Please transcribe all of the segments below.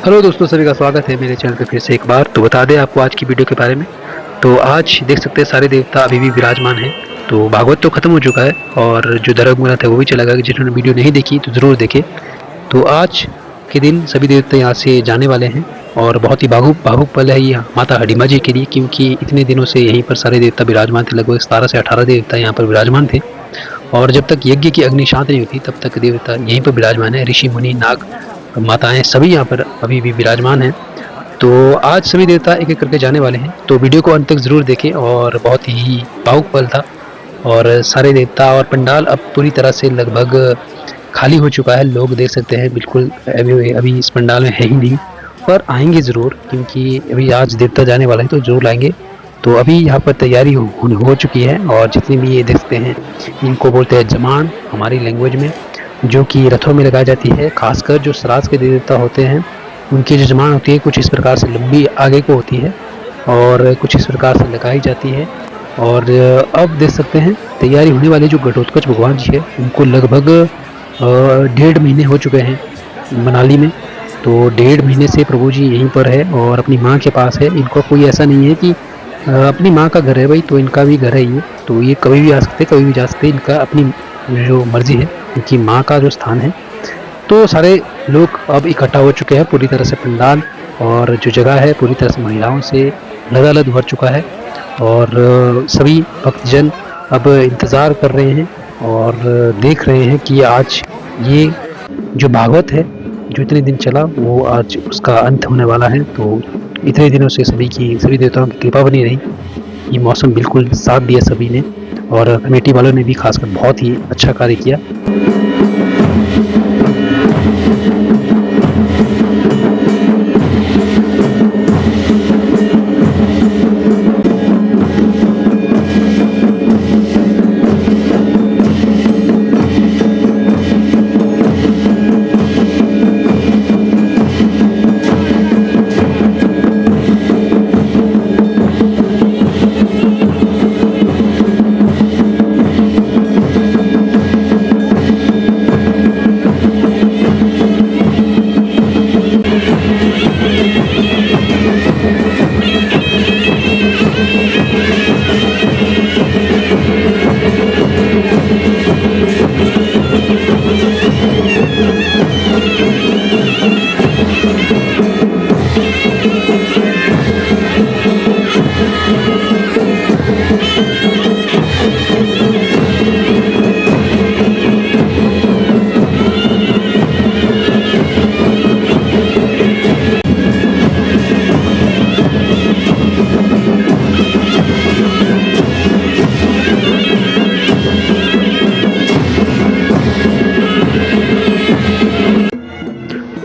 Hello दोस्तों, सभी का स्वागत है मेरे चैनल पे फिर से एक बार। तो बता दें आपको आज की वीडियो के बारे में। तो आज देख सकते हैं सारे देवता अभी भी विराजमान हैं। तो भागवत तो खत्म हो चुका है और जो दरग मुहूर्त है वो भी चला गया। जिन्होंने वीडियो नहीं देखी तो ज़रूर देखें। तो आज के दिन सभी देवता यहाँ से जाने वाले हैं और बहुत ही भावुक पल है ये माता हडिमा जी के लिए, क्योंकि इतने दिनों से यहीं पर सारे देवता विराजमान थे। लगभग 17 से 18 देवता यहाँ पर विराजमान थे और जब तक यज्ञ की अग्नि शांत नहीं होती तब तक देवता यहीं पर विराजमान है। ऋषि मुनि नाग माताएं सभी यहाँ पर अभी भी विराजमान हैं। तो आज सभी देवता एक एक करके जाने वाले हैं। तो वीडियो को अंत तक ज़रूर देखें और बहुत ही भावुक पल था। और सारे देवता और पंडाल अब पूरी तरह से लगभग खाली हो चुका है। लोग देख सकते हैं बिल्कुल अभी इस पंडाल में है ही नहीं, पर आएंगे ज़रूर, क्योंकि अभी आज देवता जाने वाले हैं तो ज़रूर आएंगे। तो अभी यहाँ पर तैयारी हो चुकी है और जितनी भी ये देखते हैं इनको बोलते हैं जमाण हमारी लैंग्वेज में, जो कि रथों में लगाई जाती है। खासकर जो श्राद्ध के देवता होते हैं उनकी जो जमाण होती है कुछ इस प्रकार से लंबी आगे को होती है और कुछ इस प्रकार से लगाई जाती है। और अब देख सकते हैं तैयारी होने वाले जो घटोत्कच भगवान जी है उनको लगभग 1.5 महीने हो चुके हैं मनाली में। तो 1.5 महीने से प्रभु जी यहीं पर है और अपनी माँ के पास है। इनको कोई ऐसा नहीं है कि अपनी माँ का घर है भाई तो इनका भी घर है ये, तो ये कभी भी आ सकते कभी भी जा सकते। इनका अपनी जो मर्जी है, क्योंकि माँ का जो स्थान है। तो सारे लोग अब इकट्ठा हो चुके हैं पूरी तरह से। पंडाल और जो जगह है पूरी तरह से महिलाओं से लदालद भर चुका है और सभी भक्तजन अब इंतज़ार कर रहे हैं और देख रहे हैं कि आज ये जो भागवत है जो इतने दिन चला वो आज उसका अंत होने वाला है। तो इतने दिनों से सभी देवताओं की कृपा बनी रही। ये मौसम बिल्कुल साथ दिया सभी ने और कमेटी वालों ने भी खासकर बहुत ही अच्छा कार्य किया।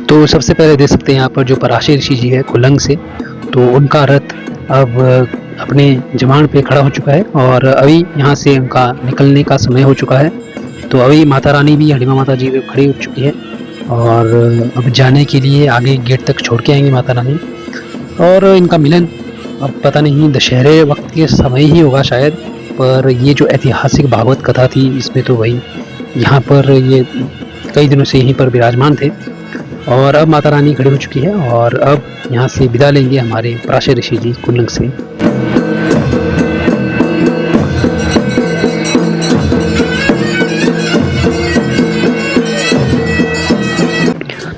तो सबसे पहले देख सकते हैं यहाँ पर जो पराशर ऋषि जी है कुलंग से, तो उनका रथ अब अपने जमाण पे खड़ा हो चुका है और अभी यहाँ से उनका निकलने का समय हो चुका है। तो अभी माता रानी भी हडिमा माता जी भी खड़ी हो चुकी है और अब जाने के लिए आगे गेट तक छोड़ के आएंगे माता रानी। और इनका मिलन अब पता नहीं दशहरे वक्त के समय ही होगा शायद, पर ये जो ऐतिहासिक भागवत कथा थी इसमें तो भाई यहाँ पर ये कई दिनों से यहीं पर विराजमान थे। और अब माता रानी खड़ी हो चुकी है और अब यहाँ से विदा लेंगे हमारे पराशर ऋषि जी कुल्लंग से।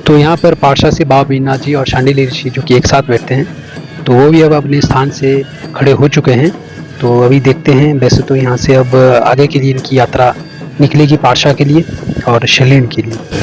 तो यहाँ पर पाठशाला से बाबा मीनाथ जी और शांडिल्य ऋषि जो कि एक साथ बैठते हैं, तो वो भी अब अपने स्थान से खड़े हो चुके हैं। तो अभी देखते हैं, वैसे तो यहाँ से अब आगे के लिए इनकी यात्रा निकलेगी पाठशाला के लिए और शलीन के लिए।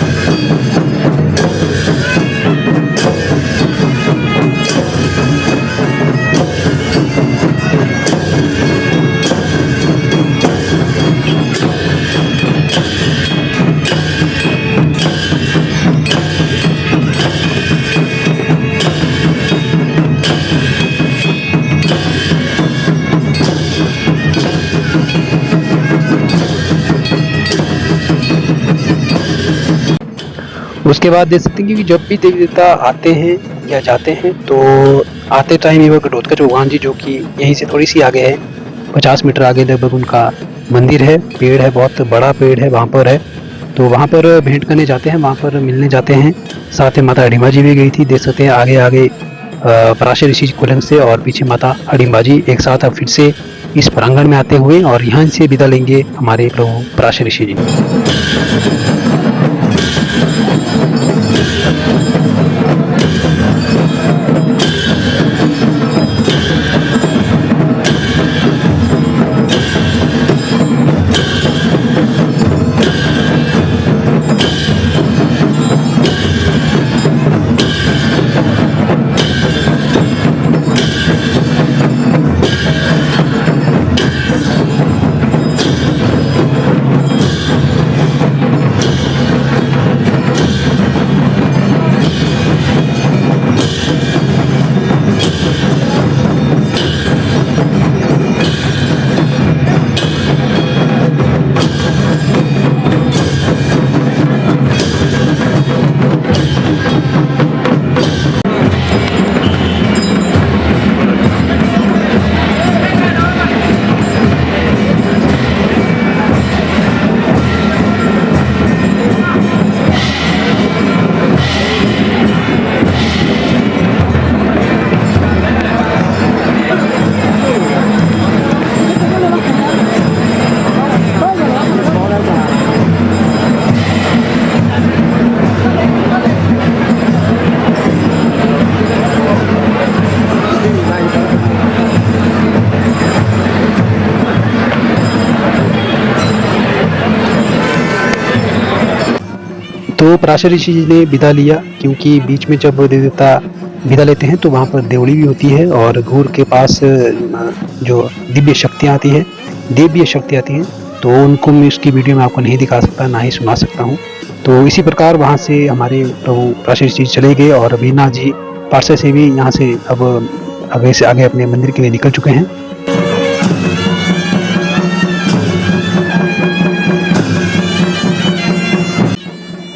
उसके बाद देख सकते हैं कि जब भी देवी देवता आते हैं या जाते हैं तो आते टाइम ये घटोत्कच भगवान जी जो कि यहीं से थोड़ी सी आगे है, 50 मीटर आगे लगभग उनका मंदिर है। पेड़ है, बहुत बड़ा पेड़ है वहाँ पर है। तो वहाँ पर भेंट करने जाते हैं, वहाँ पर मिलने जाते हैं। साथ में माता हडिम्बा जी भी गई थी, देख सकते हैं आगे आगे पराशर ऋषि कुलंग से और पीछे माता हडिम्बा जी एक साथ अब फिर से इस प्रांगण में आते हुए और यहाँ से विदा लेंगे हमारे प्रभु पराशर ऋषि जी। तो पराशर ऋषि जी ने विदा लिया, क्योंकि बीच में जब देवी देवता विदा लेते हैं तो वहाँ पर देवड़ी भी होती है और घूर के पास जो दिव्य शक्तियाँ आती है, देवीय शक्ति आती हैं, तो उनको मैं उसकी वीडियो में आपको नहीं दिखा सकता, ना ही सुना सकता हूँ। तो इसी प्रकार वहाँ से हमारे प्रभु पराशर ऋषि चले गए और वीरनाथ जी पार्षद से भी यहाँ से अब आगे से आगे अपने मंदिर के लिए निकल चुके हैं।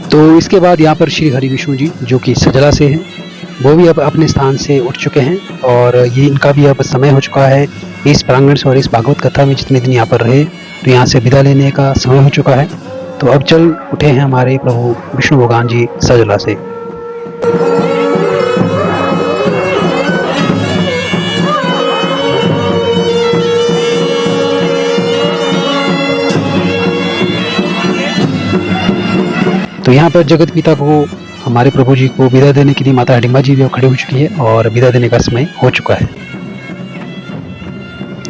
तो इसके बाद यहाँ पर श्री हरि विष्णु जी जो कि सजला से हैं, वो भी अब अपने स्थान से उठ चुके हैं और ये इनका भी अब समय हो चुका है इस प्रांगण से और इस भागवत कथा में जितने दिन यहाँ पर रहे, तो यहाँ से विदा लेने का समय हो चुका है। तो अब चल उठे हैं हमारे प्रभु विष्णु भगवान जी सजला से। तो यहाँ पर जगत पिता को हमारे प्रभु जी को विदा देने के लिए माता हडिम्बा जी भी खड़ी हो चुकी है और विदा देने का समय हो चुका है।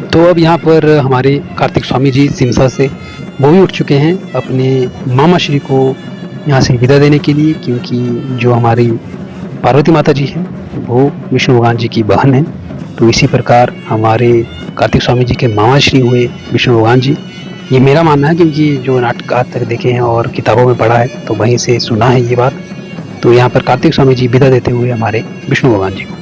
तो अब यहाँ पर हमारे कार्तिक स्वामी जी सिमसा से वो भी उठ चुके हैं अपने मामा श्री को यहाँ से विदा देने के लिए, क्योंकि जो हमारी पार्वती माता जी हैं वो विष्णु भगवान जी की बहन है। तो इसी प्रकार हमारे कार्तिक स्वामी जी के मामा श्री हुए विष्णु भगवान जी, ये मेरा मानना है क्योंकि जो नाटक आज तक देखे हैं और किताबों में पढ़ा है तो वहीं से सुना है ये बात। तो यहाँ पर कार्तिक स्वामी जी विदा देते हुए हमारे विष्णु भगवान जी को।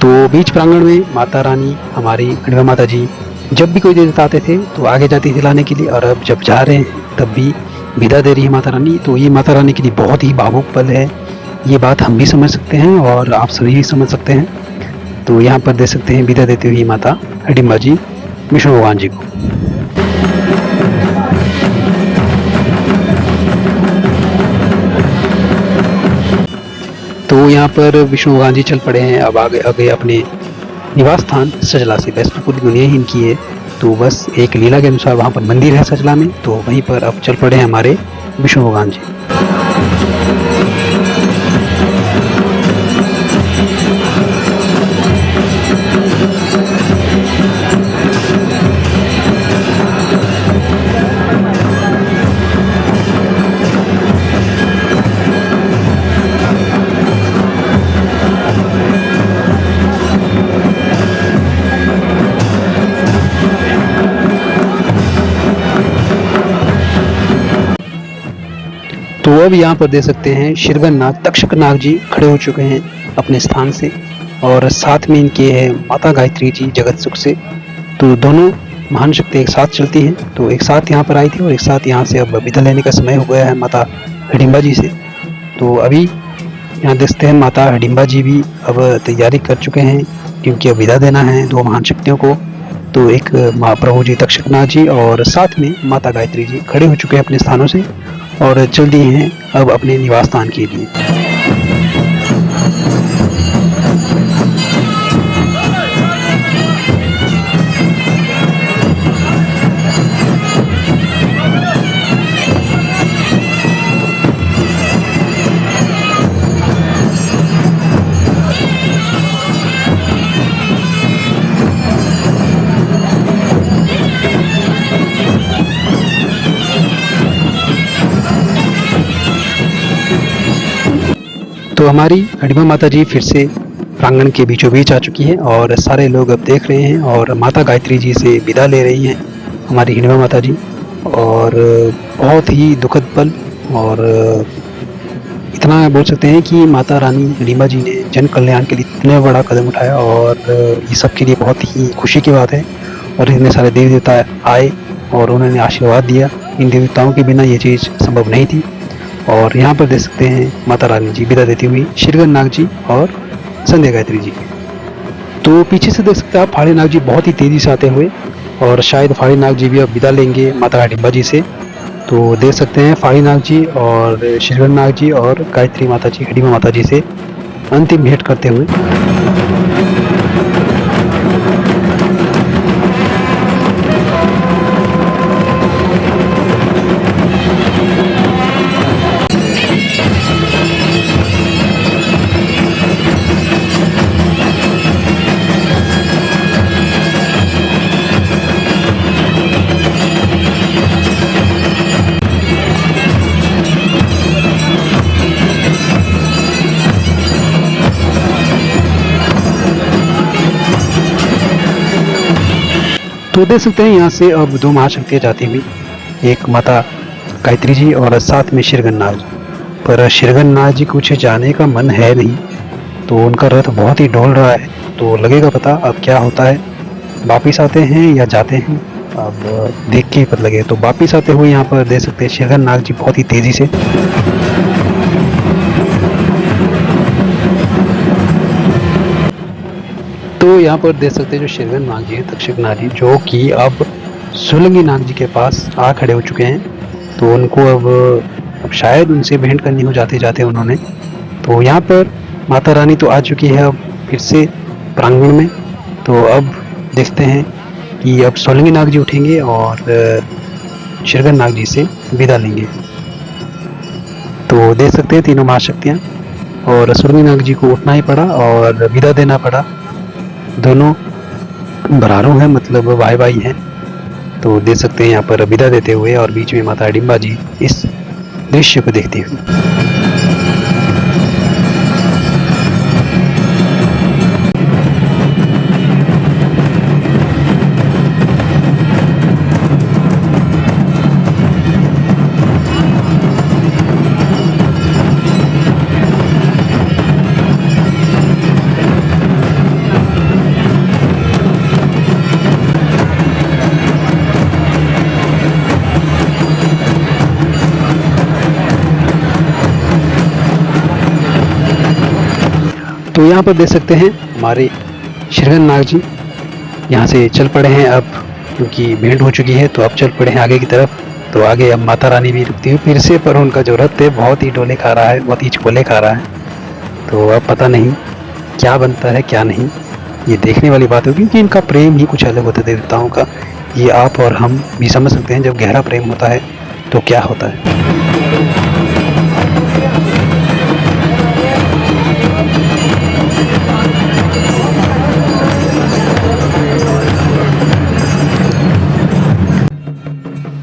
तो बीच प्रांगण में माता रानी हमारी हडिम्बा माता जी जब भी कोई देवता आते थे तो आगे जाती थी लाने के लिए, और अब जब जा रहे हैं तब भी विदा दे रही है माता रानी। तो ये माता रानी के लिए बहुत ही भावुक पल है, ये बात हम भी समझ सकते हैं और आप सभी भी समझ सकते हैं। तो यहाँ पर देख सकते हैं विदा देते हुए माता हडिम्बा जी विष्णु भगवान जी को। तो यहाँ पर विष्णु भगवान जी चल पड़े हैं अब आगे आगे अपने निवास स्थान सजला से। वैष्णोपुर की दुनिया ही इनकी है, तो बस एक लीला के अनुसार वहाँ पर मंदिर है सजला में, तो वहीं पर अब चल पड़े हैं हमारे विष्णु भगवान जी। तो तो अब यहाँ पर देख सकते हैं शिरगन नाग तक्षक नाग जी खड़े हो चुके हैं अपने स्थान से, और साथ में इनके है माता गायत्री जी जगत सुख से। तो दोनों महान शक्ति एक साथ चलती हैं, तो एक साथ यहाँ पर आई थी और एक साथ यहाँ से अब विदा लेने का समय हो गया है माता हिडिंबा जी से। तो अभी यहाँ देखते हैं माता हिडिंबा जी भी अब तैयारी कर चुके हैं, क्योंकि अब विदा देना है दो महान शक्तियों को। तो एक महाप्रभु जी तक्षकनाथ जी और साथ में माता गायत्री जी खड़े हो चुके हैं अपने स्थानों से और चल दिए हैं अब अपने निवास स्थान के लिए। तो हमारी हिडिंबा माता जी फिर से प्रांगण के बीचों बीच आ चुकी है और सारे लोग अब देख रहे हैं और माता गायत्री जी से विदा ले रही हैं हमारी हिडिंबा माता जी। और बहुत ही दुखद पल, और इतना बोल सकते हैं कि माता रानी हिडिंबा जी ने जन कल्याण के लिए इतना बड़ा कदम उठाया, और ये सब के लिए बहुत ही खुशी की बात है। और इतने सारे देवी देवता आए और उन्होंने आशीर्वाद दिया, इन देवताओं के बिना ये चीज़ संभव नहीं थी। और यहाँ पर देख सकते हैं माता रानी जी विदा देती हुई शिरगन नाग जी और संध्या गायत्री जी। तो पीछे से देख सकते हैं आप फाड़ी नाग जी बहुत ही तेजी से आते हुए, और शायद फाड़ी नाग जी भी अब विदा लेंगे माता हिडिंबा जी से। तो देख सकते हैं फाड़ी नाग जी और शिरगन नाग जी और गायत्री माता जी हिडिंबा माता जी से अंतिम भेंट करते हुए। तो देख सकते हैं यहाँ से अब दो महाशक्तियाँ जाती हुई, एक माता गायत्री जी और साथ में शिरगन नाग जी। पर शिरगन नाग जी कुछ जाने का मन है नहीं, तो उनका रथ बहुत ही डोल रहा है। तो लगेगा पता अब क्या होता है, वापिस आते हैं या जाते हैं, अब देख के ही पता लगे। तो वापिस आते हुए यहाँ पर देख सकते हैं शिरगन नाग जी बहुत ही तेजी से। तो यहाँ पर देख सकते हैं जो शिरगन नाग जी है तक्षक नाग जी, जो कि अब सोलंगी नाग जी के पास आ खड़े हो चुके हैं। तो उनको अब शायद उनसे भेंट करनी हो जाते जाते उन्होंने। तो यहाँ पर माता रानी तो आ चुकी है अब फिर से प्रांगण में। तो अब देखते हैं कि अब सोलंगी नाग जी उठेंगे और शिरगन नाग जी से विदा लेंगे। तो देख सकते हैं तीनों महाशक्तियाँ, और सोलंगी नाग जी को उठना ही पड़ा और विदा देना पड़ा। दोनों बरारों हैं, मतलब भाई भाई हैं। तो देख सकते हैं यहाँ पर विदा देते हुए और बीच में माता हिडिंबा जी इस दृश्य को देखते हुए। तो यहाँ पर देख सकते हैं हमारे शिरगन नाग जी यहाँ से चल पड़े हैं अब, क्योंकि भेंट हो चुकी है। तो अब चल पड़े हैं आगे की तरफ। तो आगे अब माता रानी भी रुकती हुई फिर से, पर उनका जो रथ है बहुत ही डोले खा रहा है, बहुत ही झोले खा रहा है। तो अब पता नहीं क्या बनता है क्या नहीं, ये देखने वाली बात है, क्योंकि इनका प्रेम ही कुछ अलग होता है देवताओं का। ये आप और हम भी समझ सकते हैं, जब गहरा प्रेम होता है तो क्या होता है।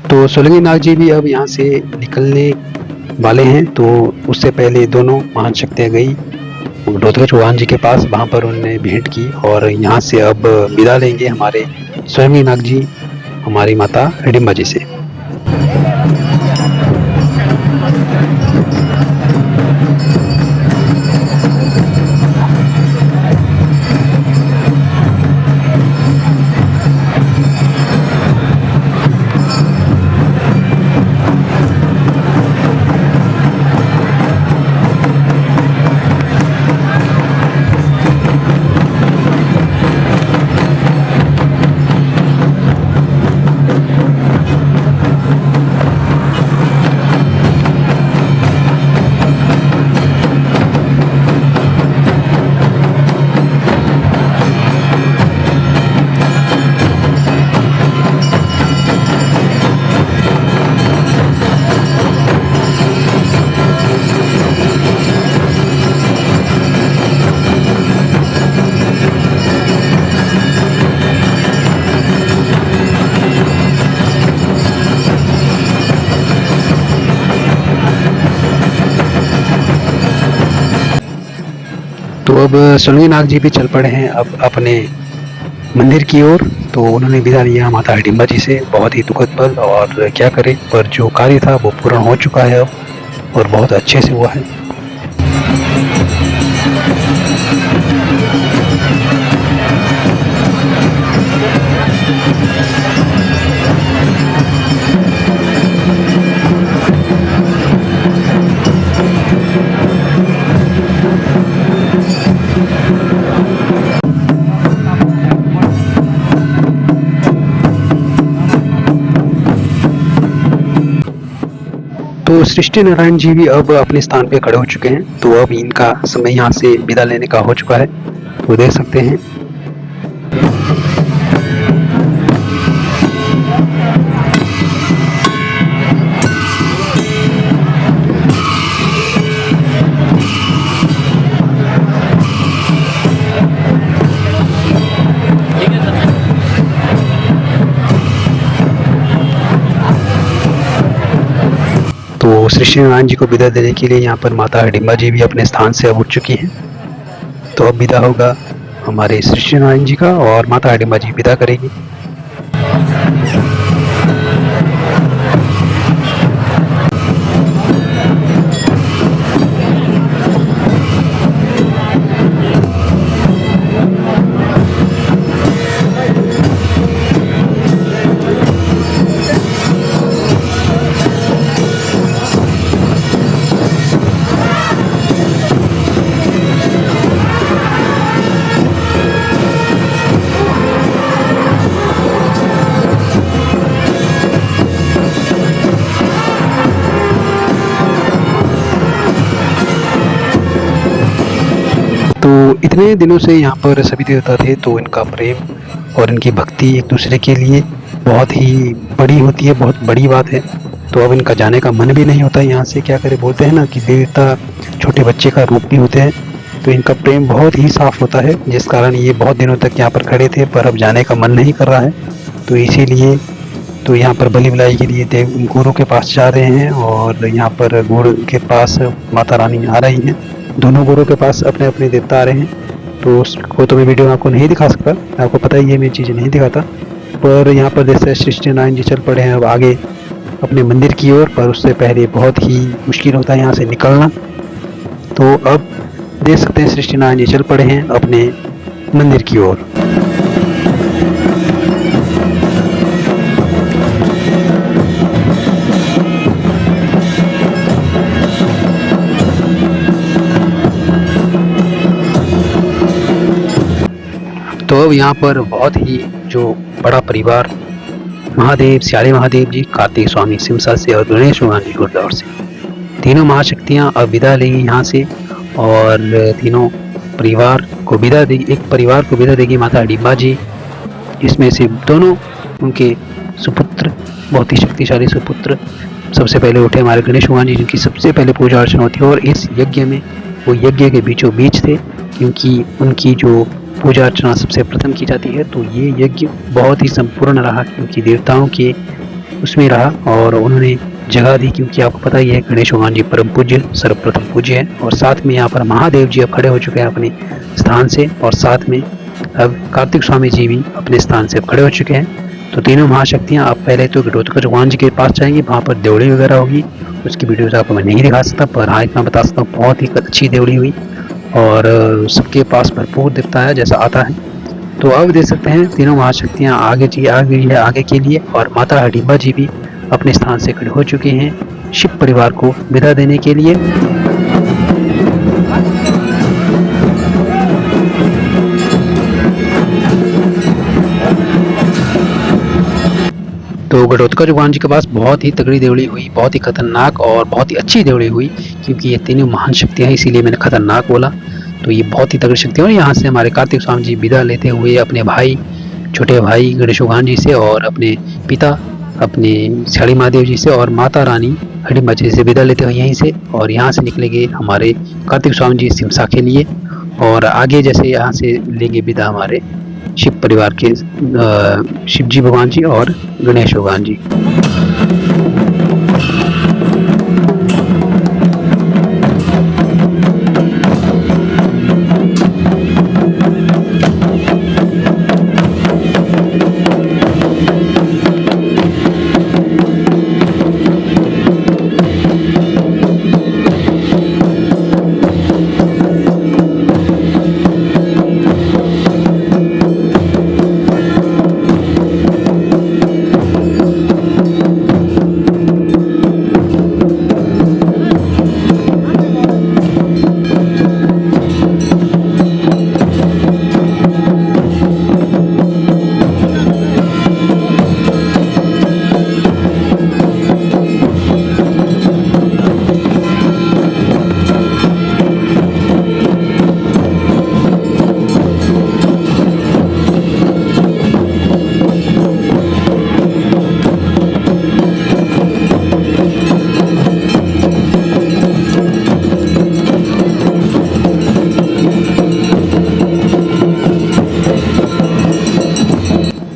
तो सोलंगी नाग जी भी अब यहाँ से निकलने वाले हैं। तो उससे पहले दोनों महान शक्तियाँ गई घटोत्कच चौहान जी के पास, वहाँ पर उन्होंने भेंट की, और यहाँ से अब विदा लेंगे हमारे सोलंगी नाग जी हमारी माता हिडिंबा जी से। अब सुलगी नाग जी भी चल पड़े हैं अब अपने मंदिर की ओर। तो उन्होंने विदा लिया माता हिडिंबा जी से। बहुत ही दुखद पल, और क्या करें, पर जो कार्य था वो पूर्ण हो चुका है अब, और बहुत अच्छे से हुआ है। तो सृष्टि नारायण जी भी अब अपने स्थान पे खड़े हो चुके हैं। तो अब इनका समय यहाँ से विदा लेने का हो चुका है। तो देख सकते हैं। तो सृष्टि नारायण जी को विदा देने के लिए यहाँ पर माता हिडिंबा जी भी अपने स्थान से अब उठ चुकी हैं। तो अब विदा होगा हमारे सृष्टि नारायण जी का, और माता हिडिंबा जी विदा करेगी। तो इतने दिनों से यहाँ पर सभी देवता थे, तो इनका प्रेम और इनकी भक्ति एक दूसरे के लिए बहुत ही बड़ी होती है, बहुत बड़ी बात है। तो अब इनका जाने का मन भी नहीं होता यहाँ से। क्या करें, बोलते हैं ना कि देवता छोटे बच्चे का रूप भी होते हैं। तो इनका प्रेम बहुत ही साफ होता है, जिस कारण ये बहुत दिनों तक यहाँ पर खड़े थे, पर अब जाने का मन नहीं कर रहा है। तो इसीलिए तो यहाँ पर बलि बिलाई के लिए देव गुरु के पास जा रहे हैं, और यहाँ पर गुरु के पास माता रानी आ रही हैं। दोनों गुरु के पास अपने अपने देवता आ रहे हैं। तो उसको तो मैं वीडियो में आपको नहीं दिखा सकता, आपको पता ही है मैं चीज़ें नहीं दिखाता। पर यहाँ पर जैसे सृष्टि नारायण जी चल पड़े हैं अब आगे अपने मंदिर की ओर, पर उससे पहले बहुत ही मुश्किल होता है यहाँ से निकलना। तो अब देख सकते हैं सृष्टि नारायण जी चल पड़े हैं अपने मंदिर की ओर। तो अब यहाँ पर बहुत ही जो बड़ा परिवार महादेव, श्याली महादेव जी, कार्तिक स्वामी सिमसा से, और गणेश भगवान जी गुड़गांव से, तीनों महाशक्तियाँ अब विदा लेंगी यहाँ से। और तीनों परिवार को विदा देगी, एक परिवार को विदा देगी माता हिडिंबा जी, जिसमें से दोनों उनके सुपुत्र, बहुत ही शक्तिशाली सुपुत्र, सबसे पहले उठे हमारे गणेश भगवान जी, जिनकी सबसे पहले पूजा अर्चना होती है। और इस यज्ञ में वो यज्ञ के बीचों बीच थे, क्योंकि उनकी जो पूजा अर्चना सबसे प्रथम की जाती है। तो ये यज्ञ बहुत ही संपूर्ण रहा, क्योंकि देवताओं के उसमें रहा, और उन्होंने जगह दी, क्योंकि आपको पता ही है गणेश भगवान जी परम पूज्य, सर्वप्रथम पूज्य है। और साथ में यहाँ पर महादेव जी अब खड़े हो चुके हैं अपने स्थान से, और साथ में अब कार्तिक स्वामी जी भी अपने स्थान से अब खड़े हो चुके हैं। तो तीनों महाशक्तियाँ अब पहले तो घटोत्कच भगवान जी के पास जाएंगी, वहाँ पर देवड़ी वगैरह होगी। उसकी वीडियोज आपको मैं नहीं दिखा सकता, पर हाँ इतना बता सकता हूँ बहुत ही अच्छी देवड़ी हुई, और सबके पास भरपूर दिखता है जैसा आता है। तो अब देख सकते हैं तीनों महाशक्तियाँ आगे जी आ गई है आगे के लिए, और माता हिडिंबा जी भी अपने स्थान से खड़े हो चुके हैं शिव परिवार को विदा देने के लिए। तो घटोत्कच भगवान जी के पास बहुत ही तगड़ी देवड़ी हुई, बहुत ही खतरनाक और बहुत ही अच्छी देवड़ी हुई, क्योंकि ये तीनों महान शक्तियाँ हैं, इसीलिए मैंने खतरनाक बोला। तो ये बहुत ही तगड़ी शक्ति है। और यहाँ से हमारे कार्तिक स्वामी जी विदा लेते हुए अपने भाई, छोटे भाई गणेश भगवान जी से, और अपने पिता अपने श्याली महादेव जी से, और माता रानी हिडिंबा जी से विदा लेते हुए यहीं से, और यहाँ से निकलेंगे हमारे कार्तिक स्वामी जी सिमसा के लिए। और आगे जैसे यहाँ से लेंगे विदा हमारे शिव परिवार के शिव जी भगवान जी और गणेश भगवान जी।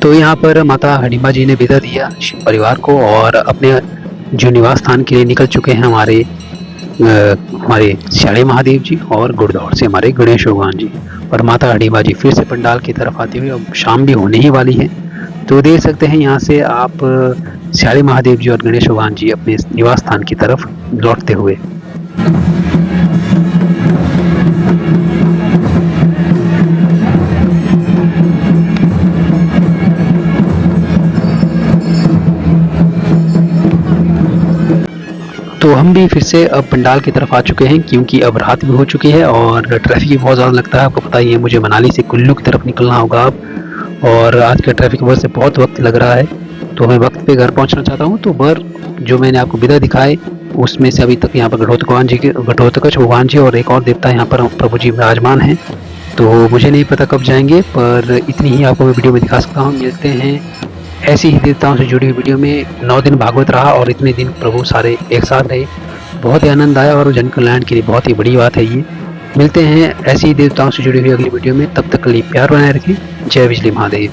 तो यहाँ पर माता हडिम्बा जी ने विदा दिया परिवार को और अपने जो निवास स्थान के लिए निकल चुके हैं हमारे श्याले महादेव जी और गुड़दौड़ से हमारे गणेश भगवान जी। और माता हडिम्बा जी फिर से पंडाल की तरफ आते हुए, अब शाम भी होने ही वाली है, तो देख सकते हैं यहाँ से आप श्याले महादेव जी और गणेश भगवान जी अपने निवास स्थान की तरफ लौटते हुए। तो हम भी फिर से अब पंडाल की तरफ आ चुके हैं, क्योंकि अब रात भी हो चुकी है और ट्रैफिक भी बहुत ज़्यादा लगता है। आपको पता ही है, मुझे मनाली से कुल्लू की तरफ निकलना होगा अब, और आज का ट्रैफिक की वजह से बहुत वक्त लग रहा है, तो मैं वक्त पे घर पहुंचना चाहता हूं। तो बर जो मैंने आपको विदा दिखाए उसमें से अभी तक यहाँ पर घटोत्कच भगवान जी और एक और देवता यहाँ पर प्रभु जी विराजमान हैं। तो मुझे नहीं पता कब जाएंगे, पर इतनी ही आपको मैं वीडियो में दिखा सकता हूँ। मिलते हैं ऐसी ही देवताओं से जुड़ी हुई वीडियो में। 9 दिन भागवत रहा और इतने दिन प्रभु सारे एक साथ रहे, बहुत ही आनंद आया और जन कल्याण के लिए बहुत ही बड़ी बात है ये। मिलते हैं ऐसी ही देवताओं से जुड़ी हुई अगली वीडियो में, तब तक के लिए प्यार बनाए रखें। जय बिजली महादेव।